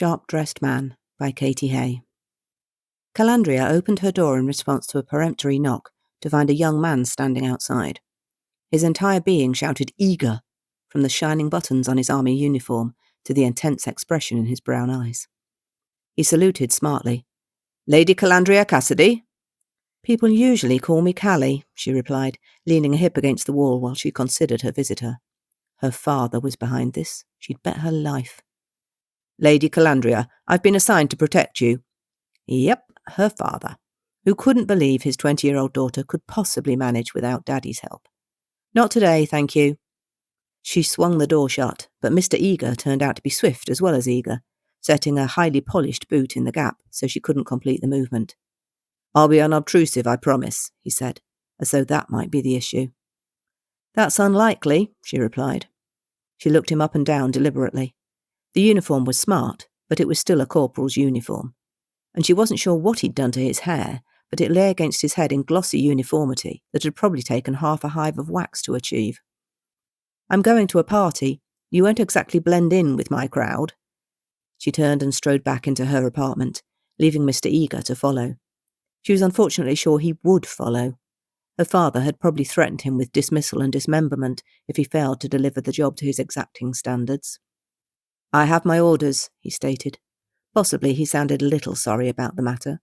Sharp-Dressed Man by Katy Haye. Calandria opened her door in response to a peremptory knock to find a young man standing outside. His entire being shouted "eager," from the shining buttons on his army uniform to the intense expression in his brown eyes. He saluted smartly. "Lady Calandria Cassidy?" "People usually call me Callie," she replied, leaning a hip against the wall while she considered her visitor. Her father was behind this. She'd bet her life. "Lady Calandria, I've been assigned to protect you." Yep, her father, who couldn't believe his 20-year-old daughter could possibly manage without Daddy's help. "Not today, thank you." She swung the door shut, but Mr. Eager turned out to be swift as well as eager, setting a highly polished boot in the gap so she couldn't complete the movement. "I'll be unobtrusive, I promise," he said, as though that might be the issue. "That's unlikely," she replied. She looked him up and down deliberately. The uniform was smart, but it was still a corporal's uniform, and she wasn't sure what he'd done to his hair, but it lay against his head in glossy uniformity that had probably taken half a hive of wax to achieve. "I'm going to a party. You won't exactly blend in with my crowd." She turned and strode back into her apartment, leaving Mr. Eager to follow. She was unfortunately sure he would follow. Her father had probably threatened him with dismissal and dismemberment if he failed to deliver the job to his exacting standards. "I have my orders," he stated. Possibly he sounded a little sorry about the matter.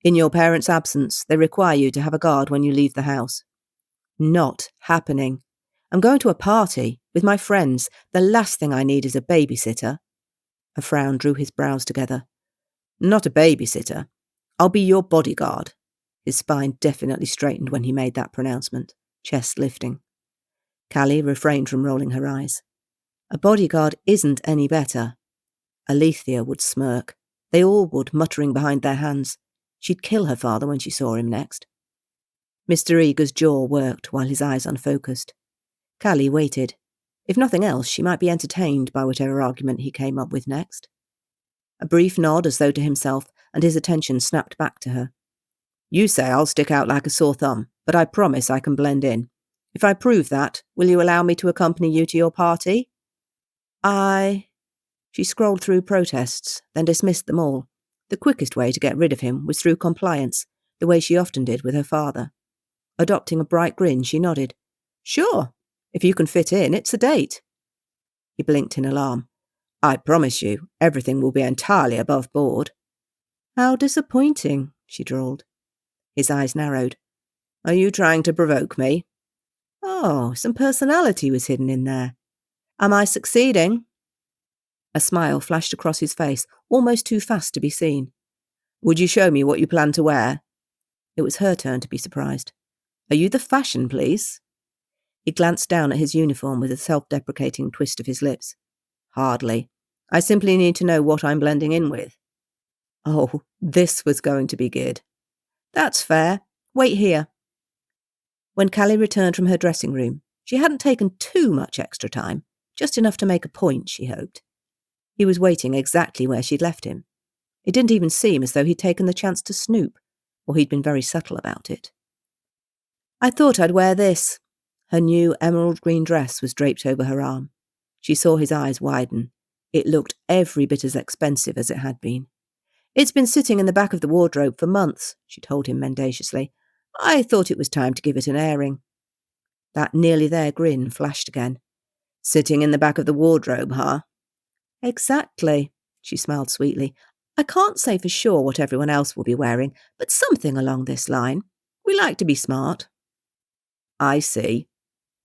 "In your parents' absence, they require you to have a guard when you leave the house." "Not happening. I'm going to a party with my friends. The last thing I need is a babysitter." A frown drew his brows together. "Not a babysitter. I'll be your bodyguard." His spine definitely straightened when he made that pronouncement, chest lifting. Callie refrained from rolling her eyes. "A bodyguard isn't any better." Alethea would smirk. They all would, muttering behind their hands. She'd kill her father when she saw him next. Mr. Eager's jaw worked while his eyes unfocused. Callie waited. If nothing else, she might be entertained by whatever argument he came up with next. A brief nod as though to himself, and his attention snapped back to her. "You say I'll stick out like a sore thumb, but I promise I can blend in. If I prove that, will you allow me to accompany you to your party?" She scrolled through protests, then dismissed them all. The quickest way to get rid of him was through compliance, the way she often did with her father. Adopting a bright grin, she nodded. "Sure. If you can fit in, it's a date." He blinked in alarm. "I promise you, everything will be entirely above board." "How disappointing," she drawled. His eyes narrowed. "Are you trying to provoke me?" Oh, some personality was hidden in there. "Am I succeeding?" A smile flashed across his face, almost too fast to be seen. "Would you show me what you plan to wear?" It was her turn to be surprised. "Are you the fashion police?" He glanced down at his uniform with a self-deprecating twist of his lips. "Hardly. I simply need to know what I'm blending in with." Oh, this was going to be good. "That's fair. Wait here." When Callie returned from her dressing room, she hadn't taken too much extra time, just enough to make a point, she hoped. He was waiting exactly where she'd left him. It didn't even seem as though he'd taken the chance to snoop, or he'd been very subtle about it. "I thought I'd wear this." Her new emerald green dress was draped over her arm. She saw his eyes widen. It looked every bit as expensive as it had been. "It's been sitting in the back of the wardrobe for months," she told him mendaciously. "I thought it was time to give it an airing." That nearly there grin flashed again. "Sitting in the back of the wardrobe, huh?" "Exactly," she smiled sweetly. "I can't say for sure what everyone else will be wearing, but something along this line. We like to be smart." "I see."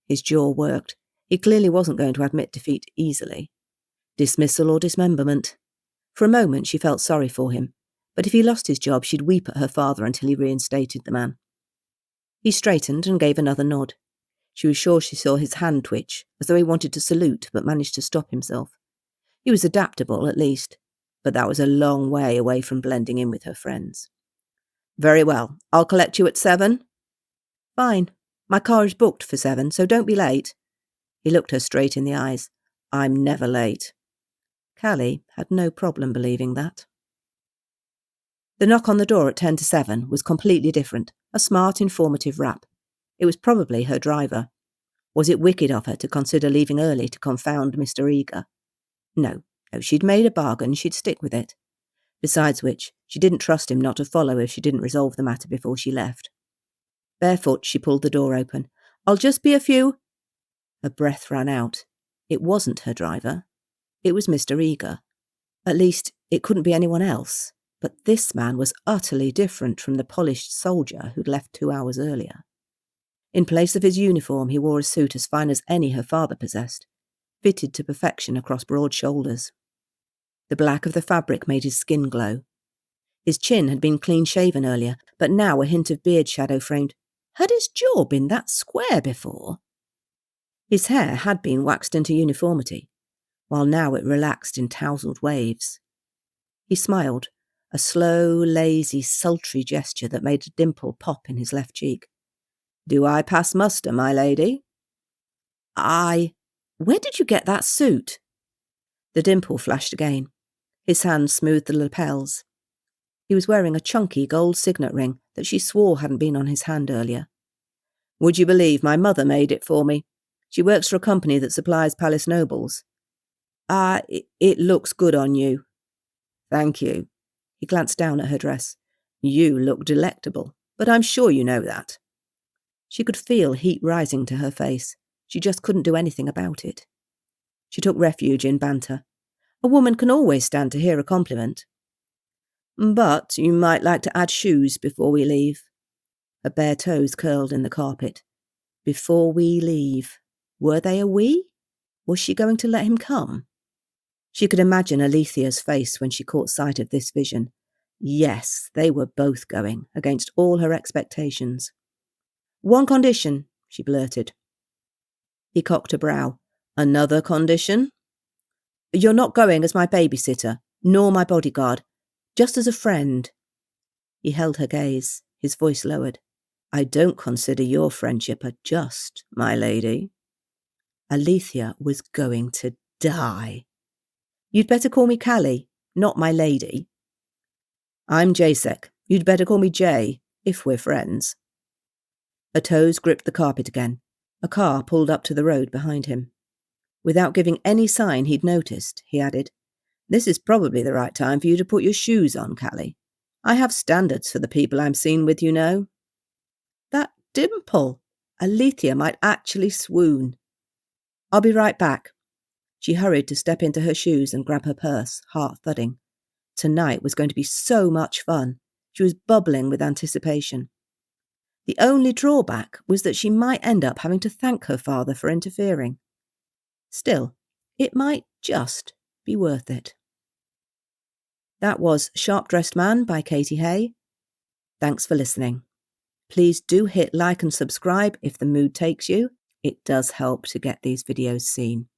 His jaw worked. He clearly wasn't going to admit defeat easily. Dismissal or dismemberment. For a moment she felt sorry for him, but if he lost his job she'd weep at her father until he reinstated the man. He straightened and gave another nod. She was sure she saw his hand twitch, as though he wanted to salute but managed to stop himself. He was adaptable, at least, but that was a long way away from blending in with her friends. "Very well. I'll collect you at 7. "Fine. My car is booked for 7, so don't be late." He looked her straight in the eyes. "I'm never late." Callie had no problem believing that. The knock on the door at 10 to 7 was completely different, a smart, informative rap. It was probably her driver. Was it wicked of her to consider leaving early to confound Mr. Eager? No, If she'd made a bargain, she'd stick with it. Besides which, she didn't trust him not to follow if she didn't resolve the matter before she left. Barefoot, she pulled the door open. "I'll just be a few—" Her breath ran out. It wasn't her driver. It was Mr. Eager. At least, it couldn't be anyone else. But this man was utterly different from the polished soldier who'd left 2 hours earlier. In place of his uniform, he wore a suit as fine as any her father possessed, fitted to perfection across broad shoulders. The black of the fabric made his skin glow. His chin had been clean-shaven earlier, but now a hint of beard shadow framed. Had his jaw been that square before? His hair had been waxed into uniformity, while now it relaxed in tousled waves. He smiled, a slow, lazy, sultry gesture that made a dimple pop in his left cheek. "Do I pass muster, my lady?" Where did you get that suit?" The dimple flashed again. His hand smoothed the lapels. He was wearing a chunky gold signet ring that she swore hadn't been on his hand earlier. "Would you believe my mother made it for me? She works for a company that supplies palace nobles." It looks good on you." "Thank you." He glanced down at her dress. "You look delectable, but I'm sure you know that." She could feel heat rising to her face. She just couldn't do anything about it. She took refuge in banter. A woman can always stand to hear a compliment. "But you might like to add shoes before we leave." Her bare toes curled in the carpet. Before we leave. Were they a we? Was she going to let him come? She could imagine Alethea's face when she caught sight of this vision. Yes, they were both going, against all her expectations. "One condition," she blurted. He cocked a brow. "Another condition?" "You're not going as my babysitter, nor my bodyguard, just as a friend." He held her gaze, his voice lowered. "I don't consider your friendship a just, my lady." Alethea was going to die. "You'd better call me Callie, not my lady." "I'm Jasek. You'd better call me Jay, if we're friends." Her toes gripped the carpet again. A car pulled up to the road behind him. Without giving any sign he'd noticed, he added, "This is probably the right time for you to put your shoes on, Callie. I have standards for the people I'm seen with, you know." That dimple! Alethea might actually swoon. "I'll be right back." She hurried to step into her shoes and grab her purse, heart thudding. Tonight was going to be so much fun. She was bubbling with anticipation. The only drawback was that she might end up having to thank her father for interfering. Still, it might just be worth it. That was Sharp Dressed Man by Katy Haye. Thanks for listening. Please do hit like and subscribe if the mood takes you. It does help to get these videos seen.